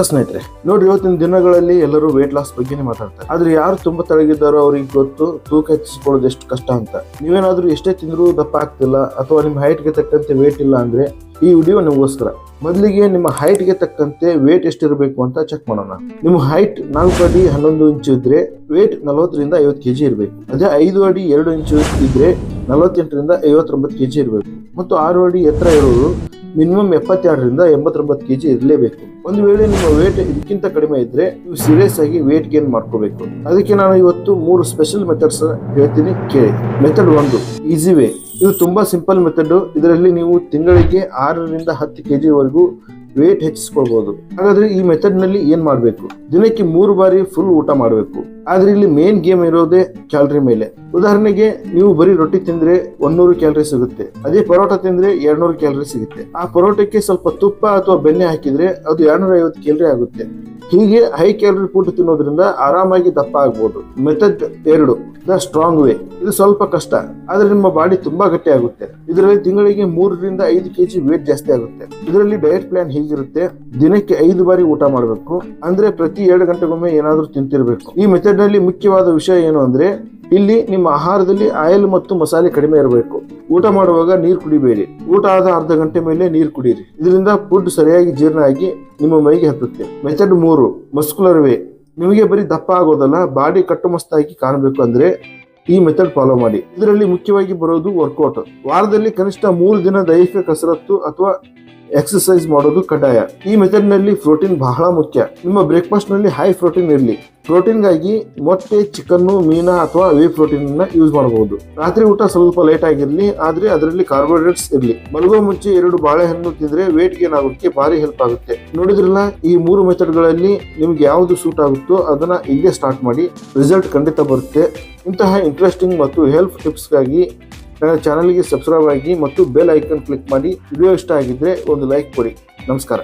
ಸ್ನೇಹಿತರೆ ನೋಡಿ, ಇವತ್ತಿನ ದಿನಗಳಲ್ಲಿ ಎಲ್ಲರೂ ವೇಟ್ ಲಾಸ್ ಬಗ್ಗೆನೇ ಮಾತಾಡ್ತಾರೆ. ಆದ್ರೆ ಯಾರು ತುಂಬಾ ತಳಗಿದ್ದಾರೋ ಅವ್ರಿಗೆ ಗೊತ್ತು ತೂಕ ಹೆಚ್ಚಿಸಿಕೊಳ್ಳೋದು ಎಷ್ಟು ಕಷ್ಟ ಅಂತ. ನೀವೇನಾದ್ರೂ ಎಷ್ಟೇ ತಿಂದ್ರೂ ದಪ್ಪ ಆಗ್ತಿಲ್ಲ ಅಥವಾ ನಿಮ್ಮ ಹೈಟ್ಗೆ ತಕ್ಕಂತೆ ವೇಟ್ ಇಲ್ಲ ಅಂದ್ರೆ ಈ ವಿಡಿಯೋ ನಿಮಗೋಸ್ಕರ. ಮೊದಲಿಗೆ ನಿಮ್ಮ ಹೈಟ್ಗೆ ತಕ್ಕಂತೆ ವೇಟ್ ಎಷ್ಟಿರಬೇಕು ಅಂತ ಚೆಕ್ ಮಾಡೋಣ. ನಿಮ್ಮ ಹೈಟ್ 4 ಅಡಿ 11 ಇಂಚು ಇದ್ರೆ ವೇಟ್ 40 ರಿಂದ 50 ಕೆಜಿ ಇರಬೇಕು. ಅದೇ 5 ಅಡಿ 2 ಇಂಚು ಇದ್ರೆ 48 ರಿಂದ 59 ಕೆಜಿ ಇರಬೇಕು. ಮತ್ತು 6 ಅಡಿ ಎತ್ತರ ಇರೋರು ಮಿನಿಮಮ್ 72 ರಿಂದ 89 ಕೆಜಿ ಇರಲೇಬೇಕು. ಒಂದು ವೇಳೆ ನಿಮ್ಮ ವೇಟ್ ಇದಕ್ಕಿಂತ ಕಡಿಮೆ ಇದ್ರೆ ನೀವು ಸೀರಿಯಸ್ ಆಗಿ ವೇಟ್ ಗೇನ್ ಮಾಡ್ಕೋಬೇಕು. ಅದಕ್ಕೆ ನಾನು ಇವತ್ತು 3 ಸ್ಪೆಷಲ್ ಮೆಥಡ್ಸ್ ಹೇಳ್ತೀನಿ, ಕೇಳಿ. Method 1, easy way. ಇದು ತುಂಬಾ ಸಿಂಪಲ್ ಮೆಥಡ್. ಇದರಲ್ಲಿ ನೀವು ತಿಂಗಳಿಗೆ 6 ರಿಂದ 10 ಕೆಜಿ ವರೆಗೂ ವೇಟ್ ಹೆಚ್ಚಿಸ್ಕೊಳ್ಬಹುದು. ಹಾಗಾದ್ರೆ ಈ ಮೆಥಡ್ ನಲ್ಲಿ ಏನ್ ಮಾಡ್ಬೇಕು? ದಿನಕ್ಕೆ 3 ಬಾರಿ ಫುಲ್ ಊಟ ಮಾಡಬೇಕು. ಆದ್ರೆ ಇಲ್ಲಿ ಮೇನ್ ಗೇಮ್ ಇರೋದೇ ಕ್ಯಾಲರಿ ಮೇಲೆ. ಉದಾಹರಣೆಗೆ ನೀವು ಬರೀ ರೊಟ್ಟಿ ತಿಂದ್ರೆ 100 ಕ್ಯಾಲರಿ ಸಿಗುತ್ತೆ. ಅದೇ ಪರೋಟ ತಿಂದ್ರೆ 200 ಕ್ಯಾಲರಿ ಸಿಗುತ್ತೆ. ಆ ಪರೋಟಕ್ಕೆ ಸ್ವಲ್ಪ ತುಪ್ಪ ಅಥವಾ ಬೆಣ್ಣೆ ಹಾಕಿದ್ರೆ ಅದು 250 ಕ್ಯಾಲರಿ ಆಗುತ್ತೆ. ಹೀಗೆ ಹೈ ಕ್ಯಾಲರಿ ಫುಡ್ ತಿನ್ನೋದ್ರಿಂದ ಆರಾಮಾಗಿ ದಪ್ಪ ಆಗ್ಬಹುದು. Method 2, the strong way. ಇದು ಸ್ವಲ್ಪ ಕಷ್ಟ, ಆದ್ರೆ ನಿಮ್ಮ ಬಾಡಿ ತುಂಬಾ ಗಟ್ಟಿ ಆಗುತ್ತೆ. ಇದರಲ್ಲಿ ತಿಂಗಳಿಗೆ 3 ರಿಂದ 5 ಕೆಜಿ ವೇಟ್ ಜಾಸ್ತಿ ಆಗುತ್ತೆ. ಇದರಲ್ಲಿ ಡಯಟ್ ಪ್ಲಾನ್ ಹೀಗಿರುತ್ತೆ: ದಿನಕ್ಕೆ 5 ಬಾರಿ ಊಟ ಮಾಡಬೇಕು, ಅಂದ್ರೆ ಪ್ರತಿ 2 ಗಂಟೆಗೊಮ್ಮೆ ಏನಾದ್ರೂ ತಿಂತಿರ್ಬೇಕು. ಈ ಮೆಥಡ್ ನಲ್ಲಿ ಮುಖ್ಯವಾದ ವಿಷಯ ಏನು ಅಂದ್ರೆ, ಇಲ್ಲಿ ನಿಮ್ಮ ಆಹಾರದಲ್ಲಿ ಆಯಿಲ್ ಮತ್ತು ಮಸಾಲೆ ಕಡಿಮೆ ಇರಬೇಕು. ಊಟ ಮಾಡುವಾಗ ನೀರು ಕುಡಿಬೇಡಿ. ಊಟ ಆದ ಅರ್ಧ ಗಂಟೆ ಮೇಲೆ ನೀರು ಕುಡಿಯಿರಿ. ಇದರಿಂದ ಫುಡ್ ಸರಿಯಾಗಿ ಜೀರ್ಣ ಆಗಿ ನಿಮ್ಮ ಮೈಗೆ ಹತ್ತುತ್ತೆ. Method 3, muscular way. ನಿಮಗೆ ಬರೀ ದಪ್ಪ ಆಗೋದಲ್ಲ, ಬಾಡಿ ಕಟ್ಟುಮಸ್ತಾಗಿ ಕಾಣಬೇಕು ಅಂದ್ರೆ ಈ ಮೆಥಡ್ ಫಾಲೋ ಮಾಡಿ. ಇದರಲ್ಲಿ ಮುಖ್ಯವಾಗಿ ಬರೋದು ವರ್ಕೌಟ್. ವಾರದಲ್ಲಿ ಕನಿಷ್ಠ 3 ದಿನ ದೈಹಿಕ ಕಸರತ್ತು ಅಥವಾ ಎಕ್ಸರ್ಸೈಸ್ ಮಾಡೋದು ಕಡ್ಡಾಯ. ಈ ಮೆಥಡ್ ನಲ್ಲಿ ಪ್ರೋಟೀನ್ ಬಹಳ ಮುಖ್ಯ. ನಿಮ್ಮ ಬ್ರೇಕ್ಫಾಸ್ಟ್ ನಲ್ಲಿ ಹೈ ಪ್ರೋಟೀನ್ ಇರಲಿ. ಪ್ರೋಟೀನ್ ಗಾಗಿ ಮೊಟ್ಟೆ, ಚಿಕನ್, ಮೀನಾ ಅಥವಾ ವೇ ಪ್ರೋಟೀನ್ ಯೂಸ್ ಮಾಡಬಹುದು. ರಾತ್ರಿ ಊಟ ಸ್ವಲ್ಪ ಲೇಟ್ ಆಗಿರ್ಲಿ, ಆದ್ರೆ ಅದರಲ್ಲಿ ಕಾರ್ಬೋಹೈಡ್ರೇಟ್ಸ್ ಇರಲಿ. ಮಲಗುವ ಮುಂಚೆ 2 ಬಾಳೆಹಣ್ಣು ತಿಂದ್ರೆ ವೇಟ್ ಗೇನ್ ಆಗೋಕ್ಕೆ ಭಾರಿ ಹೆಲ್ಪ್ ಆಗುತ್ತೆ. ನೋಡಿದ್ರಲ್ಲ, ಈ 3 ಮೆಥಡ್ ಗಳಲ್ಲಿ ನಿಮ್ಗೆ ಯಾವ್ದು ಸೂಟ್ ಆಗುತ್ತೋ ಅದನ್ನ ಇಲ್ಲೇ ಸ್ಟಾರ್ಟ್ ಮಾಡಿ. ರಿಸಲ್ಟ್ ಖಂಡಿತ ಬರುತ್ತೆ. ಇಂತಹ ಇಂಟ್ರೆಸ್ಟಿಂಗ್ ಮತ್ತು ಹೆಲ್ಪ್ ಟಿಪ್ಸ್ ಗಾಗಿ ನನ್ನ ಚಾನಲ್ಗೆ ಸಬ್ಸ್ಕ್ರೈಬ್ ಆಗಿ ಮತ್ತು ಬೆಲ್ ಐಕನ್ ಕ್ಲಿಕ್ ಮಾಡಿ. ವಿಡಿಯೋ ಇಷ್ಟ ಆಗಿದ್ರೆ ಒಂದು ಲೈಕ್ ಕೊಡಿ. ನಮಸ್ಕಾರ.